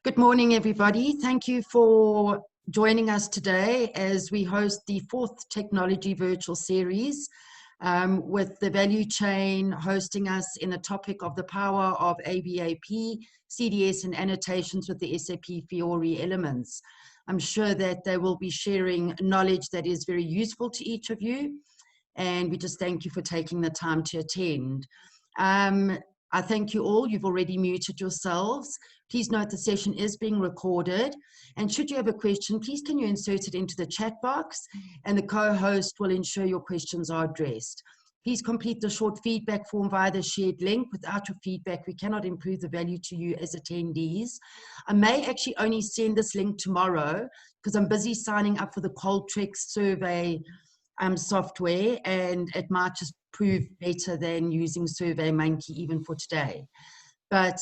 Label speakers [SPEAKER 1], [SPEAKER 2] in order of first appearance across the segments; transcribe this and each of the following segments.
[SPEAKER 1] Good morning, everybody. Thank you for joining us today as we host the 4th Technology Virtual Series with the Value Chain hosting us in the topic of the power of ABAP, CDS, and annotations with the SAP FIORI Elements. I'm sure that they will be sharing knowledge that is very useful to each of you, and we just thank you for taking the time to attend. I thank you all. You've already muted yourselves. Please note the session is being recorded. And should you have a question, please can you insert it into the chat box and the co-host will ensure your questions are addressed. Please complete the short feedback form via the shared link. Without your feedback, we cannot improve the value to you as attendees. I may actually only send this link tomorrow because I'm busy signing up for the Qualtrics survey software, and it might just prove better than using SurveyMonkey even for today. But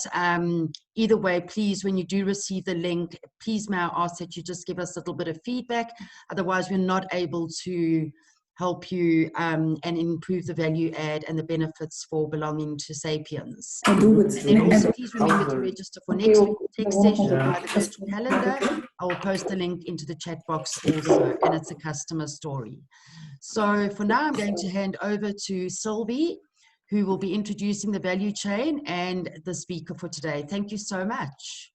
[SPEAKER 1] either way, please, when you do receive the link, please may I ask that you just give us a little bit of feedback. Otherwise, we're not able to help you and improve the value add and the benefits for belonging to Sapiens. And then also, please remember to register for next week's tech session via the virtual calendar. I will post the link into the chat box also, and it's a customer story. So for now, I'm going to hand over to Sylvie, who will be introducing the value chain and the speaker for today. Thank you so much.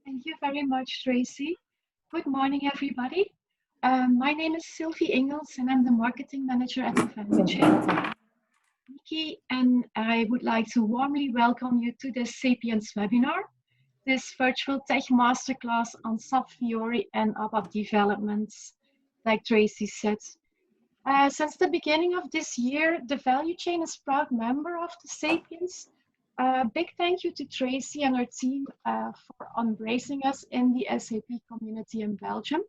[SPEAKER 2] Thank you very much, Tracy. Good morning, everybody. My name is Sylvie Ingels, and I'm the marketing manager at the value chain. Nikki, and I would like to warmly welcome you to this Sapiens webinar, this virtual tech masterclass on SAP FIORI and ABAP developments, like Tracy said. Since the beginning of this year, the value chain is a proud member of the Sapiens. Big thank you to Tracy and her team for embracing us in the SAP community in Belgium.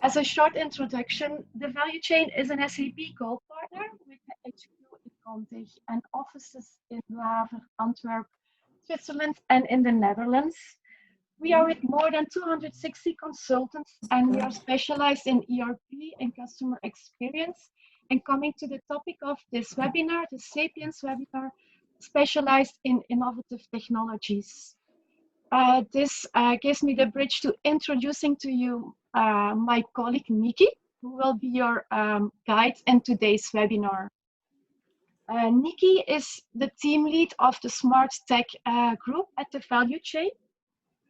[SPEAKER 2] As a short introduction, the value chain is an SAP Gold partner with the HQ in Contig and offices in Laver, Antwerp, Switzerland, and in the Netherlands. We are with more than 260 consultants, and we are specialized in ERP and customer experience. And coming to the topic of this webinar, the Sapiens webinar, specialized in innovative technologies. This gives me the bridge to introducing to you my colleague Nikki, who will be your guide in today's webinar. Nikki is the team lead of the Smart Tech group at the Value Chain.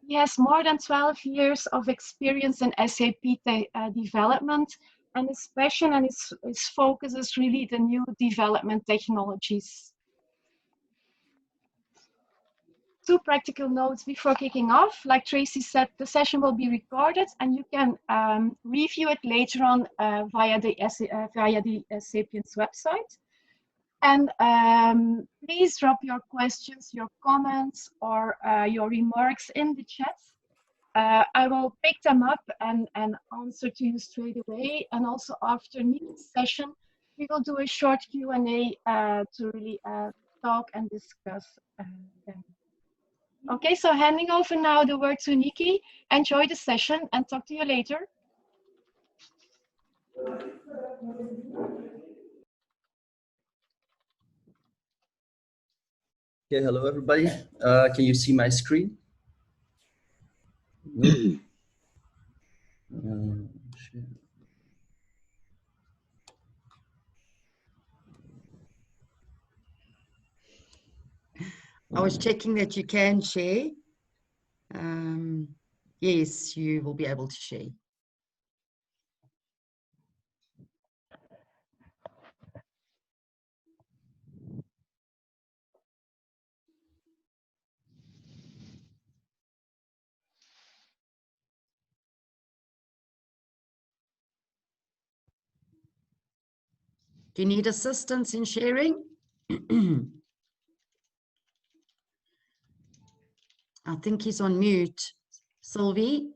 [SPEAKER 2] He has more than 12 years of experience in SAP development, and his passion and his focus is really the new development technologies. 2 practical notes before kicking off. Like Tracy said, the session will be recorded and you can review it later on via the Sapiens website. And please drop your questions, your comments, or your remarks in the chat. I will pick them up and answer to you straight away. And also after Nikki's session, we will do a short Q&A to really talk and discuss them. Okay, so handing over now the word to Nikki. Enjoy the session and talk to you later.
[SPEAKER 3] Okay, hello everybody. Can you see my screen?
[SPEAKER 1] I was checking that you can share. Yes, you will be able to share. Do you need assistance in sharing? I think he's on mute. Sylvie?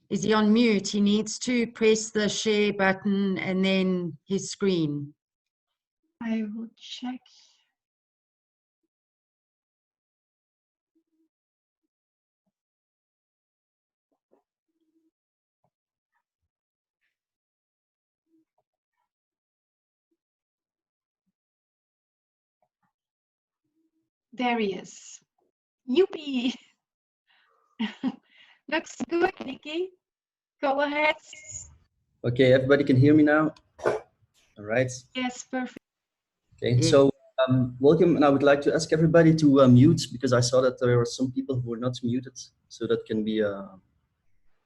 [SPEAKER 1] Is he on mute? He needs to press the share button and then his screen.
[SPEAKER 2] I will check. There he is. Youpie! Looks good, Nikki. Go ahead.
[SPEAKER 3] Okay, everybody can hear me now? All right.
[SPEAKER 2] Yes, perfect.
[SPEAKER 3] Okay,
[SPEAKER 1] Yes.
[SPEAKER 3] so welcome, and I would like to ask everybody to mute, because I saw that there were some people who were not muted, so that can be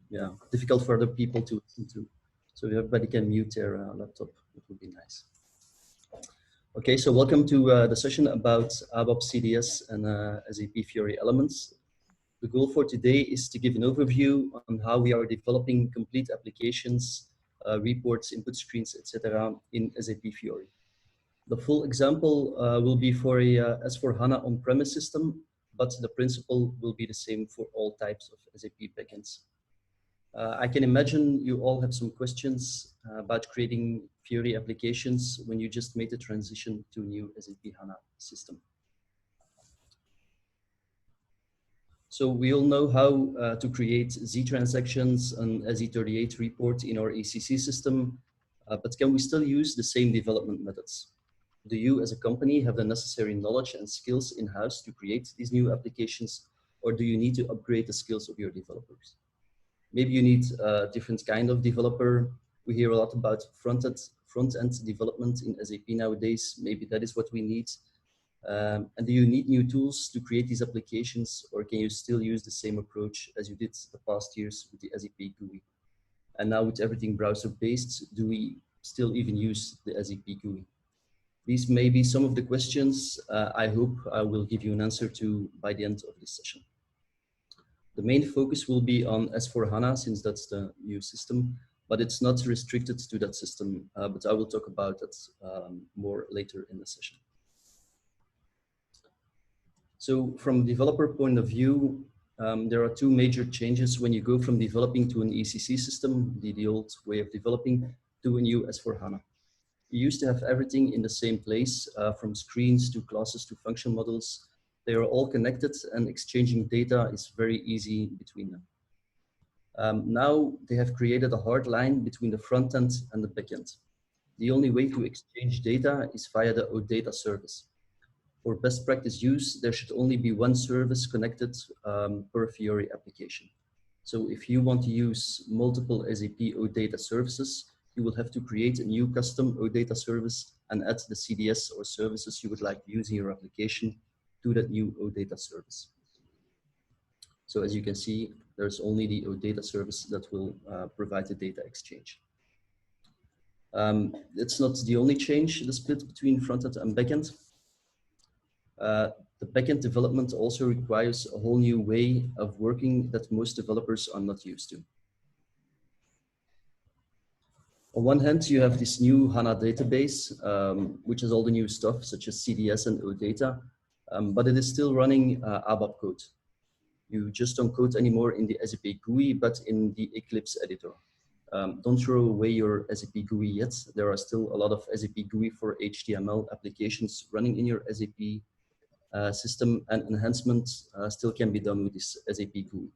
[SPEAKER 3] yeah, difficult for other people to listen to. So if everybody can mute their laptop, it would be nice. Okay, so welcome to the session about ABAP CDS and SAP FIORI Elements. The goal for today is to give an overview on how we are developing complete applications, reports, input screens, etc. in SAP FIORI. The full example will be for a S/4HANA on-premise system, but the principle will be the same for all types of SAP backends. I can imagine you all have some questions about creating Fiori applications when you just made the transition to a new SAP HANA system. So we all know how to create Z transactions and Z38 report in our ECC system, but can we still use the same development methods? Do you as a company have the necessary knowledge and skills in-house to create these new applications, or do you need to upgrade the skills of your developers? Maybe you need a different kind of developer. We hear a lot about front-end development in SAP nowadays. Maybe that is what we need. And do you need new tools to create these applications, or can you still use the same approach as you did the past years with the SAP GUI? And now with everything browser-based, do we still even use the SAP GUI? These may be some of the questions I hope I will give you an answer to by the end of this session. The main focus will be on S/4HANA, since that's the new system, but it's not restricted to that system, but I will talk about that more later in the session. So from a developer point of view, there are two major changes when you go from developing to an ECC system, the old way of developing, to a new S/4HANA. You used to have everything in the same place, from screens to classes to function models. They are all connected, and exchanging data is very easy between them. Now they have created a hard line between the front end and the backend. The only way to exchange data is via the OData service. For best practice use, there should only be one service connected per Fiori application. So if you want to use multiple SAP OData services, you will have to create a new custom OData service and add the CDS or services you would like to use in your application to that new OData service. So as you can see, there's only the OData service that will provide the data exchange. It's not the only change, the split between frontend and backend. The backend development also requires a whole new way of working that most developers are not used to. On one hand, you have this new HANA database, which has all the new stuff such as CDS and OData, but it is still running ABAP code. You just don't code anymore in the SAP GUI, but in the Eclipse editor. Don't throw away your SAP GUI yet. There are still a lot of SAP GUI for HTML applications running in your SAP system, and enhancements still can be done with this SAP GUI.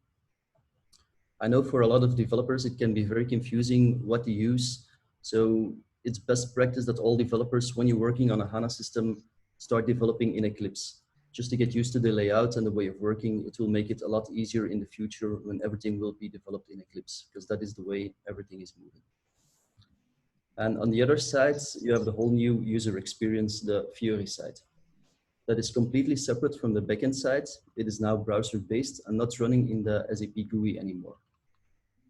[SPEAKER 3] I know for a lot of developers, it can be very confusing what to use. So it's best practice that all developers, when you're working on a HANA system, start developing in Eclipse. Just to get used to the layout and the way of working, it will make it a lot easier in the future when everything will be developed in Eclipse, because that is the way everything is moving. And on the other side, you have the whole new user experience, the Fiori side. That is completely separate from the backend side. It is now browser-based and not running in the SAP GUI anymore.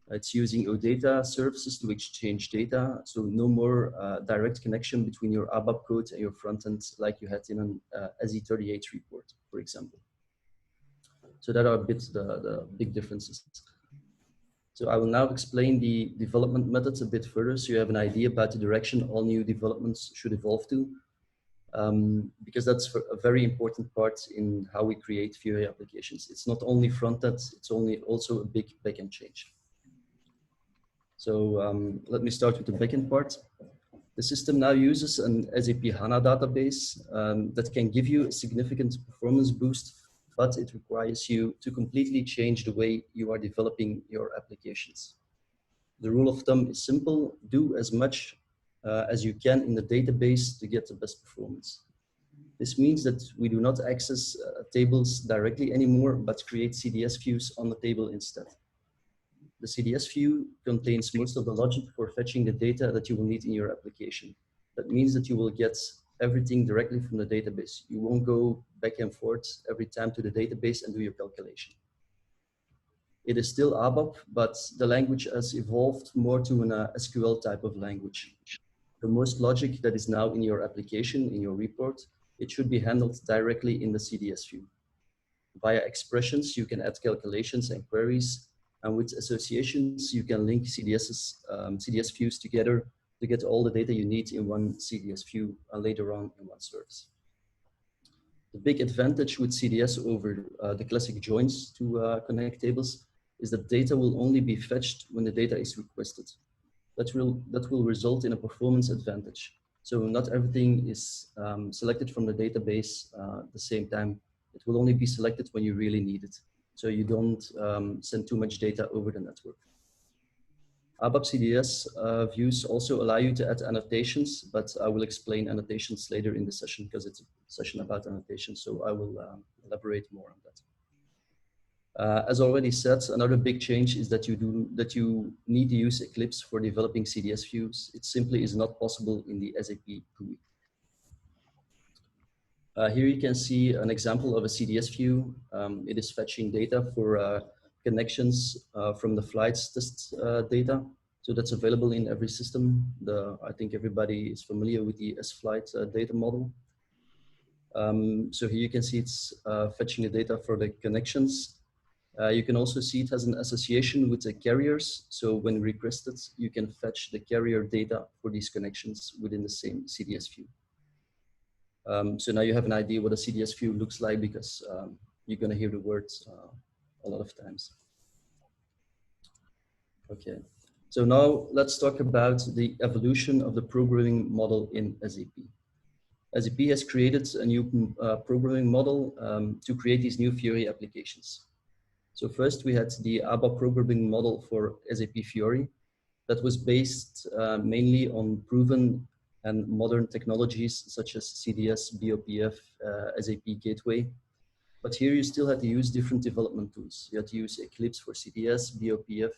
[SPEAKER 3] It's using OData services to exchange data, so no more direct connection between your ABAP code and your frontend like you had in an Z38 report, for example. So that are a bit the big differences. So I will now explain the development methods a bit further, so you have an idea about the direction all new developments should evolve to. Because that's a very important part in how we create Fiori applications. It's not only front-end, it's also a big backend change. So let me start with the backend part. The system now uses an SAP HANA database that can give you a significant performance boost, but it requires you to completely change the way you are developing your applications. The rule of thumb is simple: do as much as you can in the database to get the best performance. This means that we do not access tables directly anymore, but create CDS views on the table instead. The CDS view contains most of the logic for fetching the data that you will need in your application. That means that you will get everything directly from the database. You won't go back and forth every time to the database and do your calculation. It is still ABAP, but the language has evolved more to an SQL type of language. The most logic that is now in your application, in your report, it should be handled directly in the CDS view. Via expressions, you can add calculations and queries, and with associations, you can link CDS views together to get all the data you need in one CDS view and later on in one service. The big advantage with CDS over the classic joins to connect tables is that data will only be fetched when the data is requested. That will result in a performance advantage. So not everything is selected from the database at the same time. It will only be selected when you really need it. So you don't send too much data over the network. ABAP CDS views also allow you to add annotations, but I will explain annotations later in the session because it's a session about annotations, so I will elaborate more on that. As already said, another big change is that you need to use Eclipse for developing CDS views. It simply is not possible in the SAP GUI. Here you can see an example of a CDS view. It is fetching data for connections from the flights test data. So that's available in every system. I think everybody is familiar with the S-Flight data model. So here you can see it's fetching the data for the connections. You can also see it has an association with the carriers. So when requested, you can fetch the carrier data for these connections within the same CDS view. So now you have an idea what a CDS view looks like because you're going to hear the words a lot of times. Okay, so now let's talk about the evolution of the programming model in SAP. SAP has created a new programming model to create these new Fiori applications. So first we had the ABAP programming model for SAP Fiori that was based mainly on proven and modern technologies such as CDS, BOPF, SAP Gateway. But here you still had to use different development tools. You had to use Eclipse for CDS, BOPF.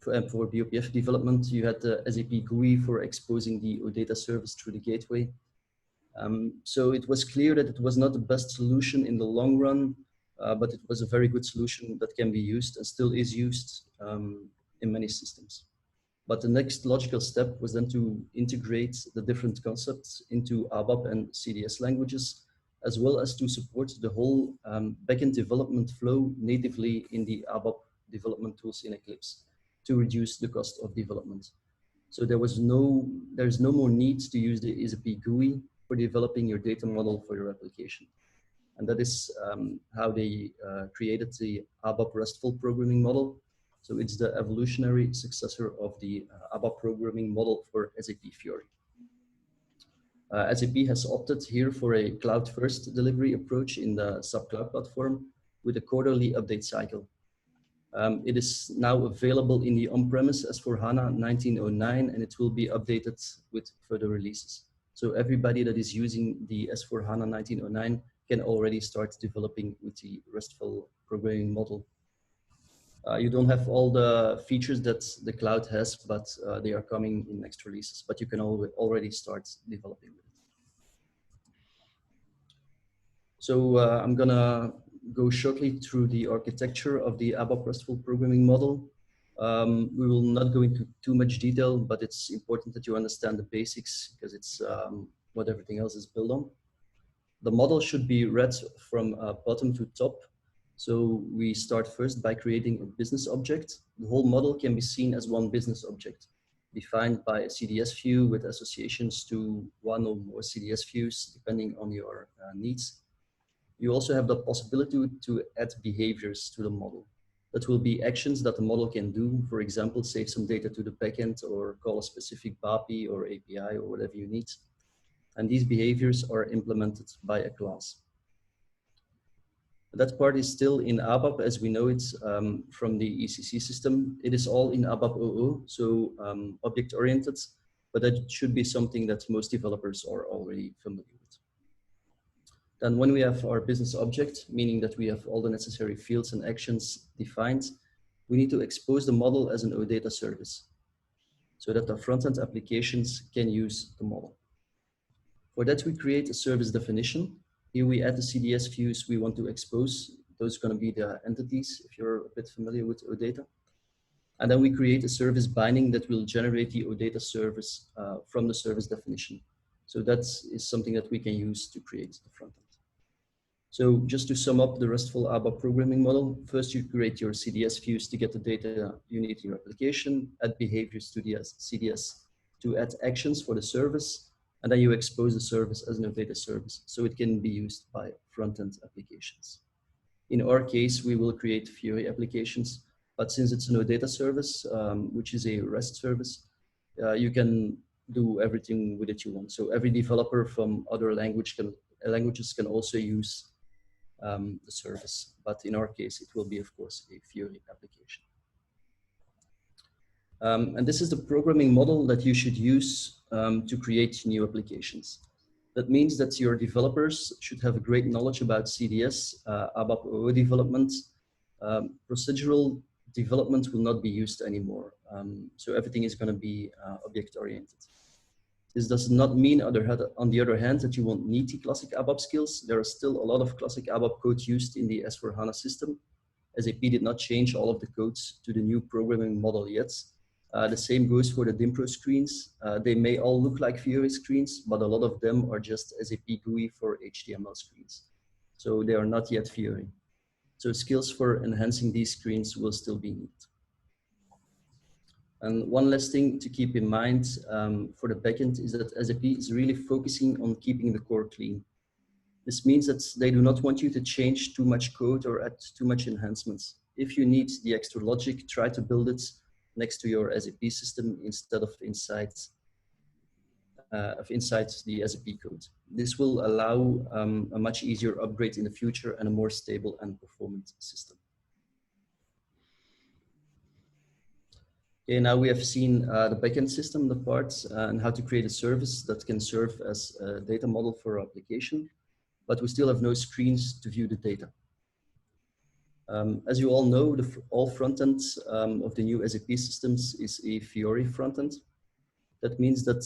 [SPEAKER 3] For BOPF development, you had the SAP GUI for exposing the OData service through the gateway. So it was clear that it was not the best solution in the long run, but it was a very good solution that can be used and still is used in many systems. But the next logical step was then to integrate the different concepts into ABAP and CDS languages, as well as to support the whole backend development flow natively in the ABAP development tools in Eclipse to reduce the cost of development. So there's no more need to use the SAP GUI for developing your data model for your application. And that is how they created the ABAP Restful programming model. So it's the evolutionary successor of the ABAP programming model for SAP Fiori. SAP has opted here for a cloud-first delivery approach in the SAP Cloud Platform with a quarterly update cycle. It is now available in the on-premise S/4HANA 1909, and it will be updated with further releases. So everybody that is using the S/4HANA 1909 can already start developing with the RESTful programming model. You don't have all the features that the cloud has, but they are coming in next releases, but you can already start developing with it. So I'm gonna go shortly through the architecture of the ABAP RESTful programming model. We will not go into too much detail, but it's important that you understand the basics because it's what everything else is built on. The model should be read from bottom to top. So we start first by creating a business object. The whole model can be seen as one business object, defined by a CDS view with associations to one or more CDS views, depending on your needs. You also have the possibility to add behaviors to the model. That will be actions that the model can do. For example, save some data to the backend or call a specific BAPI or API or whatever you need. And these behaviors are implemented by a class. That part is still in ABAP as we know it from the ECC system. It is all in ABAP OO, so object-oriented. but that should be something that most developers are already familiar with. Then when we have our business object, meaning that we have all the necessary fields and actions defined, we need to expose the model as an OData service so that our front-end applications can use the model. For that, we create a service definition. Here we add the CDS views we want to expose. Those are going to be the entities, if you're a bit familiar with OData. And then we create a service binding that will generate the OData service from the service definition. So that is something that we can use to create the front end. So just to sum up the Restful ABAP programming model, first you create your CDS views to get the data you need in your application, add behaviors to the CDS to add actions for the service, and then you expose the service as an OData service so it can be used by front-end applications. In our case, we will create Fiori applications, but since it's an OData service, which is a REST service, you can do everything with it you want. So every developer from other languages can also use the service, but in our case, it will be, of course, a Fiori application. And this is the programming model that you should use to create new applications. That means that your developers should have a great knowledge about CDS, ABAP OO development. Procedural development will not be used anymore. So everything is going to be object-oriented. This does not mean, on the other hand, that you won't need the classic ABAP skills. There are still a lot of classic ABAP code used in the S/4HANA system. SAP did not change all of the codes to the new programming model yet. The same goes for the Dimpro screens. They may all look like Fiori screens, but a lot of them are just SAP GUI for HTML screens. So they are not yet Fiori. So skills for enhancing these screens will still be needed. And one last thing to keep in mind for the backend is that SAP is really focusing on keeping the core clean. This means that they do not want you to change too much code or add too much enhancements. If you need the extra logic, try to build it next to your SAP system instead of inside the SAP code. This will allow a much easier upgrade in the future and a more stable and performant system. Okay, now we have seen the backend system, the parts, and how to create a service that can serve as a data model for our application, but we still have no screens to view the data. As you all know, all front-end of the new SAP systems is a Fiori front-end. That means that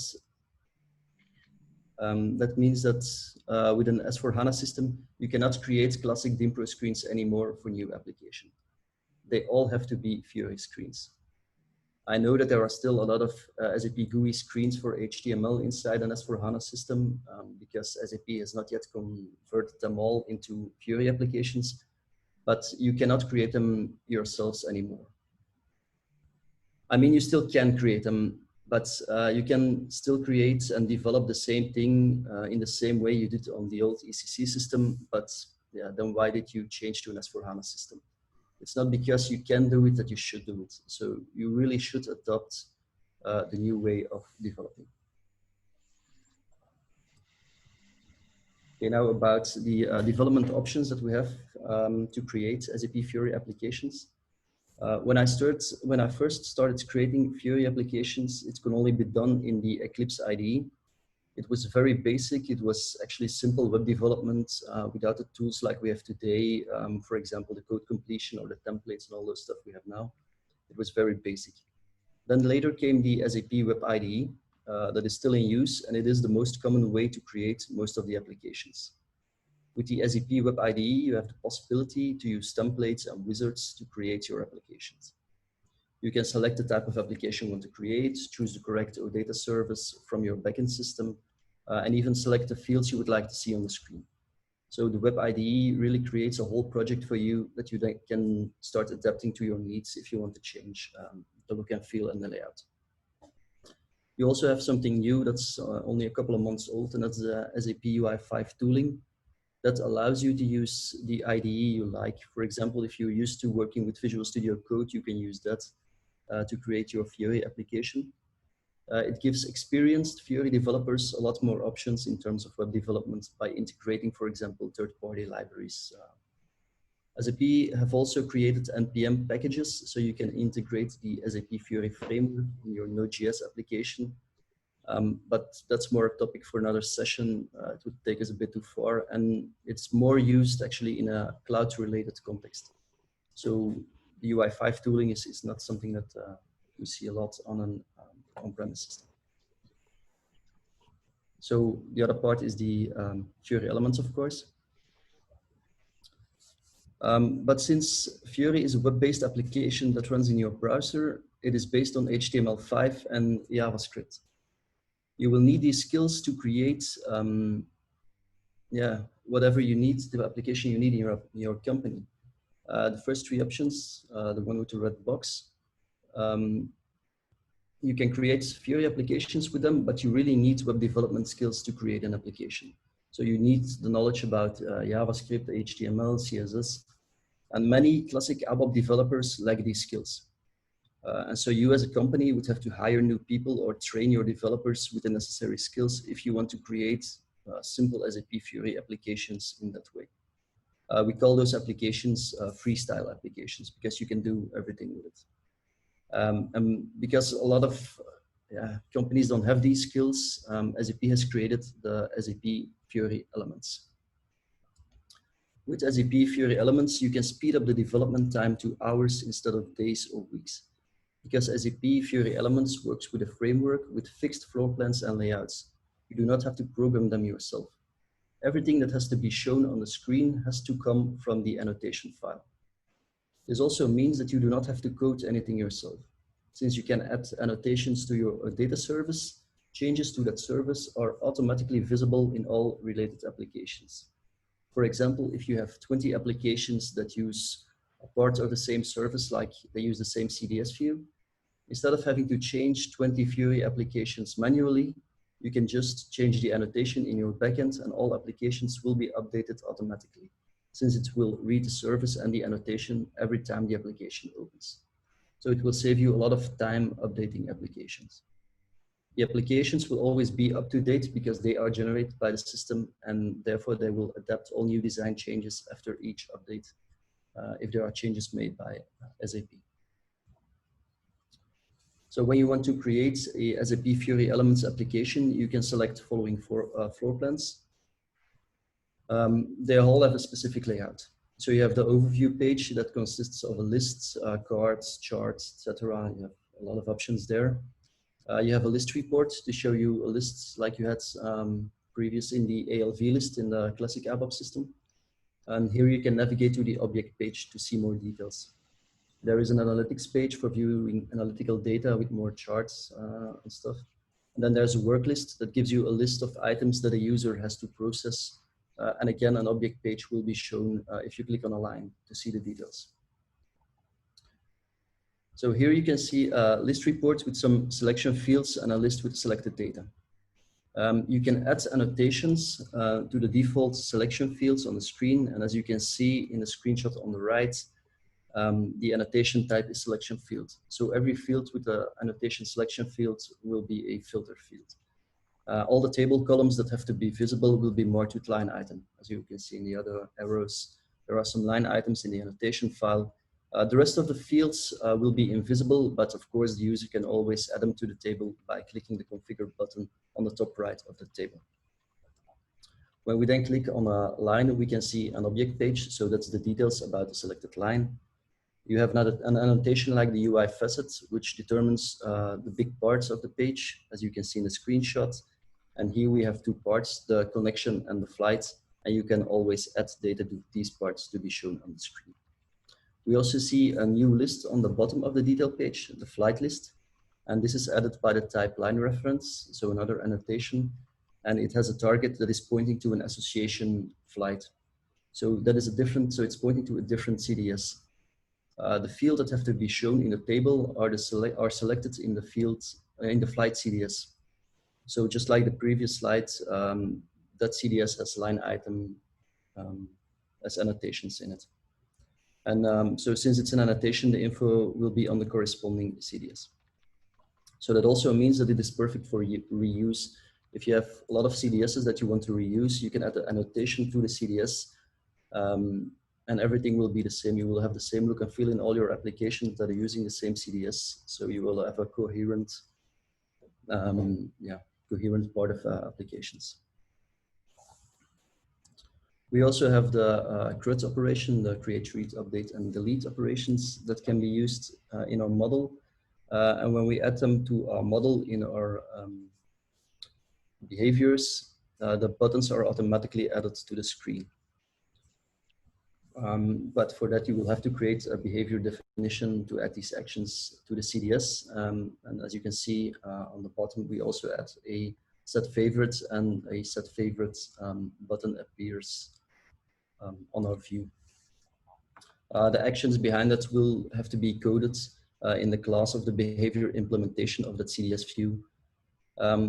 [SPEAKER 3] with an S/4HANA system, you cannot create classic Dimpro screens anymore for new application. They all have to be Fiori screens. I know that there are still a lot of SAP GUI screens for HTML inside an S/4HANA system because SAP has not yet converted them all into Fiori applications, but you cannot create them yourselves anymore. I mean, you still can create them, but you can still create and develop the same thing in the same way you did on the old ECC system, but yeah, then why did you change to an S/4HANA system? It's not because you can do it that you should do it. So you really should adopt the new way of developing. Okay, now about the development options that we have to create SAP Fiori applications. When I first started creating Fiori applications, it could only be done in the Eclipse IDE. It was very basic. It was actually simple web development without the tools like we have today. For example, the code completion or the templates and all those stuff we have now. It was very basic. Then later came the SAP Web IDE that is still in use, and it is the most common way to create most of the applications. With the SAP Web IDE, you have the possibility to use templates and wizards to create your applications. You can select the type of application you want to create, choose the correct OData service from your backend system, and even select the fields you would like to see on the screen. So the Web IDE really creates a whole project for you that you then can start adapting to your needs if you want to change the look and feel and the layout. You also have something new that's only a couple of months old, and that's the SAP UI5 tooling that allows you to use the IDE you like. For example, if you're used to working with Visual Studio Code, you can use that to create your Fiori application. It gives experienced Fiori developers a lot more options in terms of web development by integrating, for example, third-party libraries. SAP have also created NPM packages, so you can integrate the SAP Fiori framework in your Node.js application. But that's more a topic for another session. It would take us a bit too far, and it's more used actually in a cloud-related context. So the UI5 tooling is not something that we see a lot on an on-premise system. So the other part is the Fiori Elements, of course. But since Fiori is a web-based application that runs in your browser, it is based on HTML5 and JavaScript. You will need these skills to create whatever you need, the application you need in your company. The first three options, the one with the red box, you can create Fiori applications with them, but you really need web development skills to create an application. So you need the knowledge about JavaScript, HTML, CSS, and many classic ABAP developers lack these skills. And so you as a company would have to hire new people or train your developers with the necessary skills if you want to create simple SAP Fiori applications in that way. We call those applications freestyle applications because you can do everything with it. And because a lot of companies don't have these skills, SAP has created the SAP Fiori Elements. With SAP Fiori Elements, you can speed up the development time to hours instead of days or weeks. Because SAP Fiori Elements works with a framework with fixed floor plans and layouts. You do not have to program them yourself. Everything that has to be shown on the screen has to come from the annotation file. This also means that you do not have to code anything yourself. Since you can add annotations to your data service, changes to that service are automatically visible in all related applications. For example, if you have 20 applications that use a part of the same service, like they use the same CDS view, instead of having to change 20 Fiori applications manually, you can just change the annotation in your backend and all applications will be updated automatically, since it will read the service and the annotation every time the application opens. So it will save you a lot of time updating applications. The applications will always be up to date because they are generated by the system and therefore they will adapt all new design changes after each update if there are changes made by SAP. So when you want to create a SAP Fiori Elements application, you can select following floor plans. They all have a specific layout. So you have the overview page that consists of a list, cards, charts, etc. You have a lot of options there. You have a list report to show you a list like you had previous in the ALV list in the classic ABAP system. And here you can navigate to the object page to see more details. There is an analytics page for viewing analytical data with more charts and stuff. And then there's a work list that gives you a list of items that a user has to process. And again, an object page will be shown if you click on a line to see the details. So here you can see a list report with some selection fields and a list with selected data. You can add annotations to the default selection fields on the screen. And as you can see in the screenshot on the right, the annotation type is selection field. So every field with the annotation selection field will be a filter field. All the table columns that have to be visible will be marked with line item. As you can see in the other arrows, there are some line items in the annotation file. The rest of the fields will be invisible, but of course the user can always add them to the table by clicking the configure button on the top right of the table. When we then click on a line, we can see an object page. So that's the details about the selected line. You have an annotation like the UI facet, which determines the big parts of the page, as you can see in the screenshot. And here we have two parts, the connection and the flight, and you can always add data to these parts to be shown on the screen. We also see a new list on the bottom of the detail page, the flight list. And this is added by the type line reference, so another annotation. And it has a target that is pointing to an association flight. So that is so it's pointing to a different CDS. The fields that have to be shown in the table are selected in the fields in the flight CDS. So just like the previous slides, that CDS has line item as annotations in it. And so since it's an annotation, the info will be on the corresponding CDS. So that also means that it is perfect for reuse. If you have a lot of CDSs that you want to reuse, you can add an annotation to the CDS. And everything will be the same. You will have the same look and feel in all your applications that are using the same CDS. So you will have a coherent coherent part of applications. We also have the CRUD operation, the create, read, update, and delete operations that can be used in our model. And when we add them to our model in our behaviors, the buttons are automatically added to the screen. But for that, you will have to create a behavior definition to add these actions to the CDS. And as you can see on the bottom, we also add a set favorites, and a set favorites button appears on our view. The actions behind that will have to be coded in the class of the behavior implementation of that CDS view.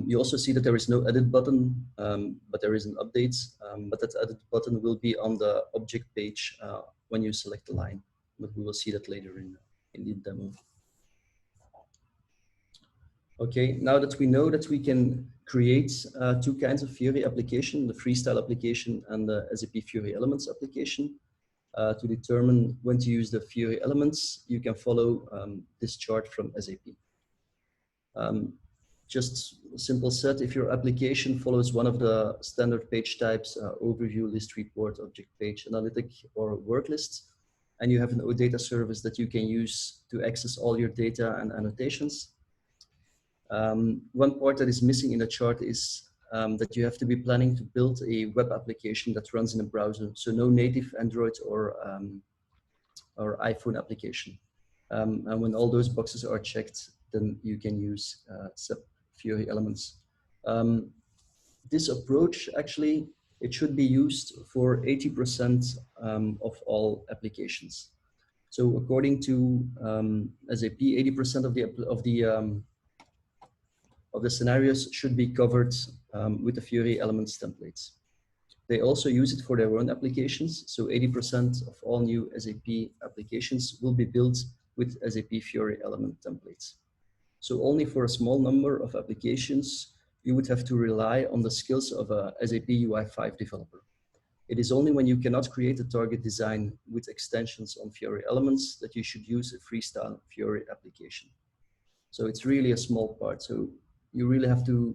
[SPEAKER 3] You also see that there is no edit button, but there is an update, but that edit button will be on the object page when you select the line, but we will see that later in the demo. Okay, now that we know that we can create two kinds of Fiori application, the freestyle application and the SAP Fiori Elements application, to determine when to use the Fiori Elements, you can follow this chart from SAP. Just a simple set, if your application follows one of the standard page types, overview, list, report, object page, analytic, or work list, and you have an OData service that you can use to access all your data and annotations. One part that is missing in the chart is that you have to be planning to build a web application that runs in a browser, so no native Android or iPhone application. And when all those boxes are checked, then you can use SAP Fiori Elements. This approach, actually, it should be used for 80% of all applications. So according to SAP, 80% of the scenarios should be covered with the Fiori Elements templates. They also use it for their own applications. So 80% of all new SAP applications will be built with SAP Fiori Element templates. So only for a small number of applications, you would have to rely on the skills of a SAP UI5 developer. It is only when you cannot create a target design with extensions on Fiori Elements that you should use a freestyle Fiori application. So it's really a small part. So you really have to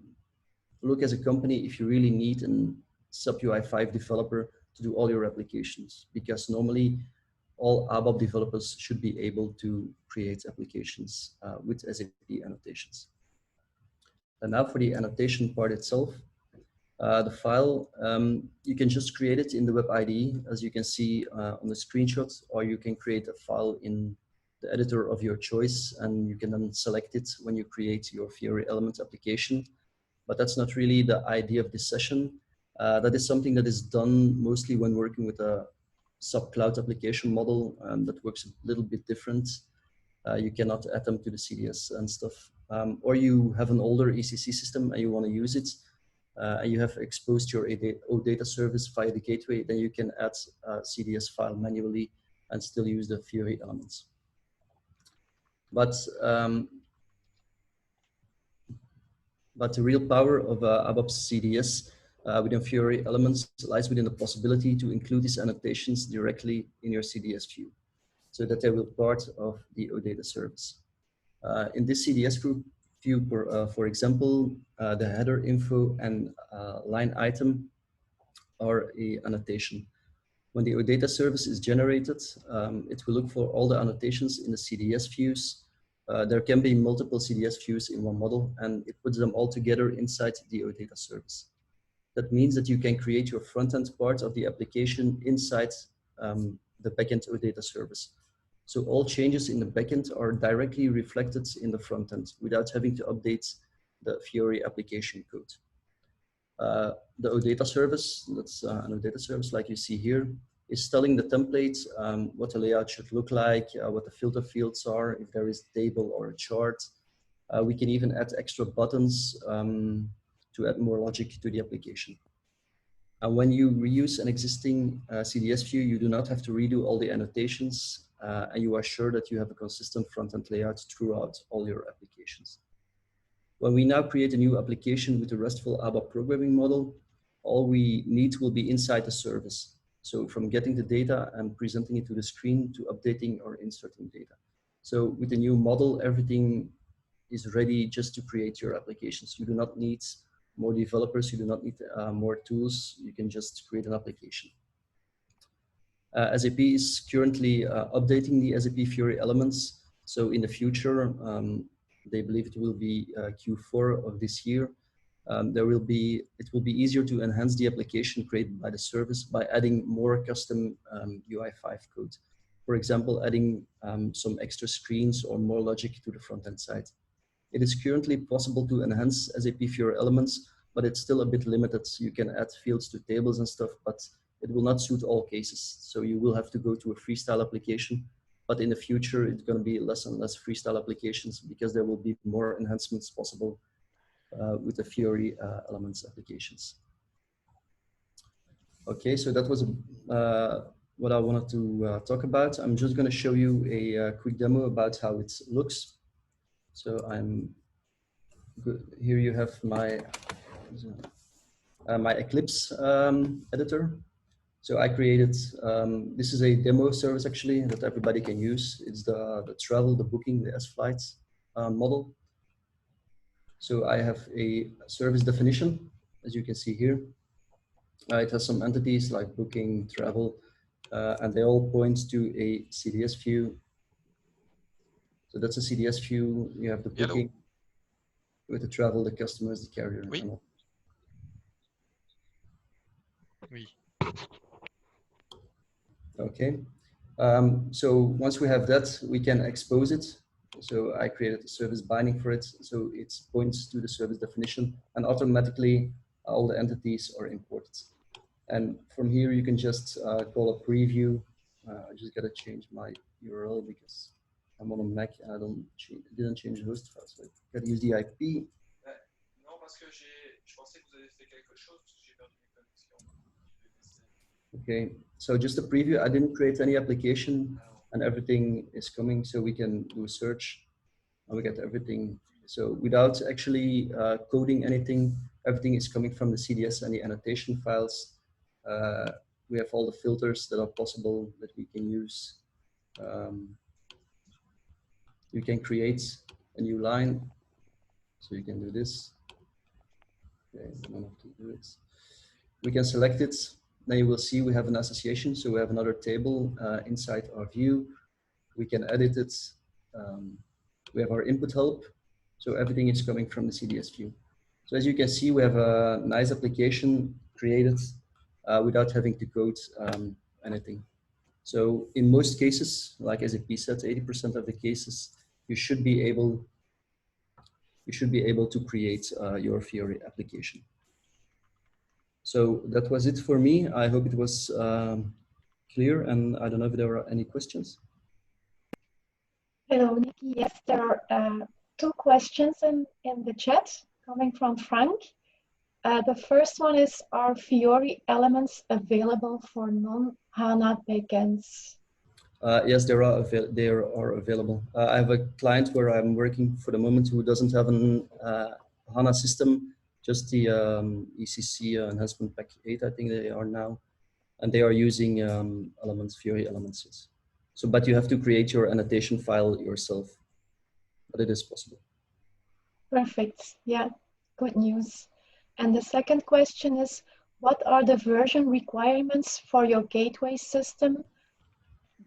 [SPEAKER 3] look as a company if you really need a SAP UI5 developer to do all your applications, because normally all ABAP developers should be able to create applications with SAP annotations. And now for the annotation part itself, the file, you can just create it in the web IDE, as you can see on the screenshot, or you can create a file in the editor of your choice, and you can then select it when you create your Fiori Element application. But that's not really the idea of this session. That is something that is done mostly when working with a SAP Cloud application model that works a little bit different. You cannot add them to the CDS and stuff. Or you have an older ECC system and you want to use it, and you have exposed your OData service via the gateway, then you can add a CDS file manually and still use the Fiori Elements. But the real power of ABAP CDS within Fiori Elements lies within the possibility to include these annotations directly in your CDS view, so that they will be part of the OData service. In this CDS view, for example, the header info and line item are an annotation. When the OData service is generated, it will look for all the annotations in the CDS views. There can be multiple CDS views in one model, and it puts them all together inside the OData service. That means that you can create your front-end part of the application inside the backend OData service. So all changes in the backend are directly reflected in the front-end without having to update the Fiori application code. The OData service, that's an OData service like you see here, is telling the template what the layout should look like, what the filter fields are, if there is a table or a chart. We can even add extra buttons to add more logic to the application. And when you reuse an existing CDS view, you do not have to redo all the annotations, and you are sure that you have a consistent front-end layout throughout all your applications. When we now create a new application with the Restful ABAP programming model, all we need will be inside the service. So from getting the data and presenting it to the screen to updating or inserting data. So with the new model, everything is ready just to create your applications. You do not need more developers, you do not need more tools. You can just create an application. SAP is currently updating the SAP FIORI Elements. So in the future, they believe it will be Q4 of this year. It will be easier to enhance the application created by the service by adding more custom UI5 code. For example, adding some extra screens or more logic to the front-end side. It is currently possible to enhance SAP FIORI Elements, but it's still a bit limited. You can add fields to tables and stuff, but it will not suit all cases. So you will have to go to a freestyle application. But in the future, it's going to be less and less freestyle applications because there will be more enhancements possible with the Fiori Elements applications. Okay, so that was what I wanted to talk about. I'm just going to show you a quick demo about how it looks. So I'm good. Here you have my my Eclipse editor. So I created, this is a demo service actually that everybody can use. It's the travel, the booking, the S-Flights model. So I have a service definition, as you can see here. It has some entities like booking, travel, and they all point to a CDS view. So that's a CDS view. You have the booking with the travel, the customers, the carrier.
[SPEAKER 4] Oui.
[SPEAKER 3] And all.
[SPEAKER 4] Oui.
[SPEAKER 3] Okay. So once we have that, we can expose it. So I created a service binding for it. So it points to the service definition and automatically all the entities are imported. And from here, you can just call a preview. I just got to change my URL because I'm on a Mac and I didn't change the host file. So I got to use the IP.
[SPEAKER 4] Non, parce que je pensais que vous avez fait quelque chose parce que j'ai perdu mes connexions.
[SPEAKER 3] Okay, so just a preview. I didn't create any application and everything is coming. So we can do a search and we get everything. So without actually coding anything, everything is coming from the CDS and the annotation files. We have all the filters that are possible that we can use. You can create a new line. So you can do this. Okay, I don't have to do it. We can select it. Then you will see we have an association. So we have another table inside our view. We can edit it. We have our input help. So everything is coming from the CDS view. So as you can see, we have a nice application created without having to code anything. So in most cases, like SAP said, 80% of the cases, you should be able to create your Fiori application. So that was it for me. I hope it was clear, and I don't know if there are any questions.
[SPEAKER 2] Hello, Nikki. Yes, there are two questions in the chat coming from Frank. The first one is, are Fiori elements available for non-HANA backends?
[SPEAKER 3] Yes, they are available. I have a client where I'm working for the moment who doesn't have an HANA system, just the ECC enhancement pack 8, I think they are now, and they are using Fiori Elements. Yes. So, but you have to create your annotation file yourself, but it is possible.
[SPEAKER 2] Perfect. Yeah, good news. And the second question is, what are the version requirements for your gateway system,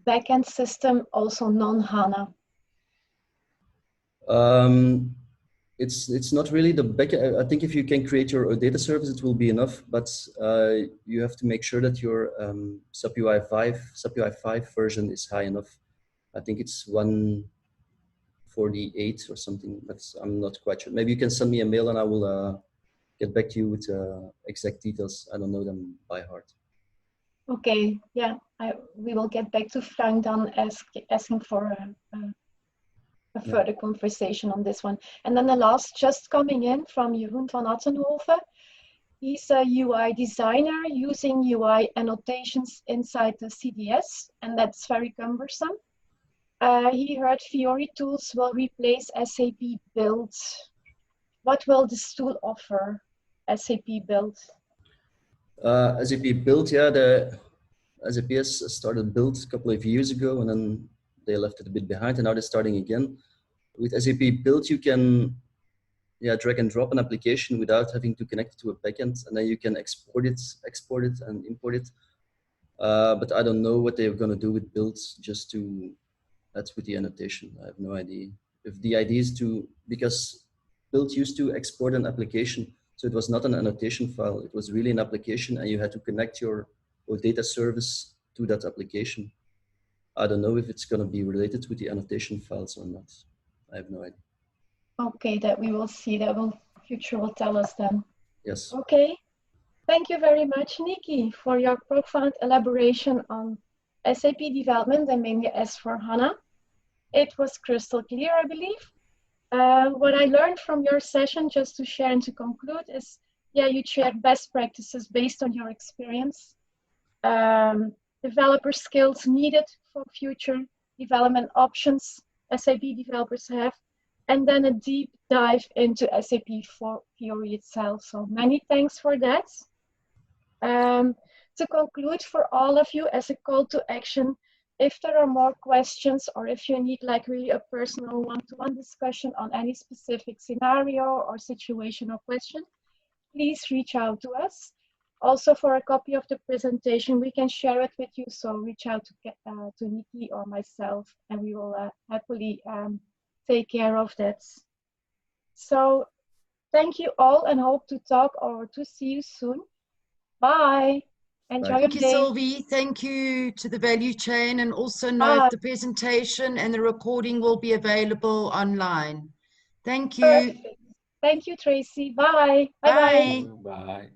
[SPEAKER 2] backend system, also non-HANA?
[SPEAKER 3] It's not really the backend. I think if you can create your data service, it will be enough, but you have to make sure that your SAP UI5 version is high enough. I think it's 148 or something, but I'm not quite sure. Maybe you can send me a mail and I will get back to you with exact details. I don't know them by heart.
[SPEAKER 2] Okay, yeah, we will get back to Frank then asking for a further conversation on this one. And then the last just coming in from Jeroen van Attenhoven. He's a UI designer using UI annotations inside the CDS, and that's very cumbersome. He heard Fiori tools will replace SAP Build. What will this tool offer, SAP Build?
[SPEAKER 3] SAP Build, yeah, the SAP has started Build a couple of years ago, and then they left it a bit behind, and now they're starting again. With SAP Build, you can drag and drop an application without having to connect it to a backend, and then you can export it and import it. But I don't know what they're going to do with builds just to, that's with the annotation. I have no idea. If the idea is to, because build used to export an application, so it was not an annotation file, it was really an application, and you had to connect your data service to that application. I don't know if it's going to be related with the annotation files or not. I have no idea.
[SPEAKER 2] Okay, that we will see. That will future will tell us then.
[SPEAKER 3] Yes.
[SPEAKER 2] Okay. Thank you very much, Nikki, for your profound elaboration on SAP development and mainly S/4HANA. It was crystal clear, I believe. What I learned from your session, just to share and to conclude, is you shared best practices based on your experience, developer skills needed for future development options SAP developers have, and then a deep dive into SAP Fiori itself. So many thanks for that. To conclude, for all of you, as a call to action, if there are more questions or if you need like really a personal one-to-one discussion on any specific scenario or situation or question, please reach out to us. Also, for a copy of the presentation, we can share it with you. So reach out to Nikki or myself, and we will happily take care of that. So thank you all, and hope to talk or to see you soon. Bye. Enjoy your day.
[SPEAKER 1] Thank you, Sylvie. Thank you to TheValueChain, and also note the presentation and the recording will be available online. Thank you.
[SPEAKER 2] Perfect. Thank you, Tracy. Bye. Bye-bye.
[SPEAKER 1] Bye.
[SPEAKER 5] Bye.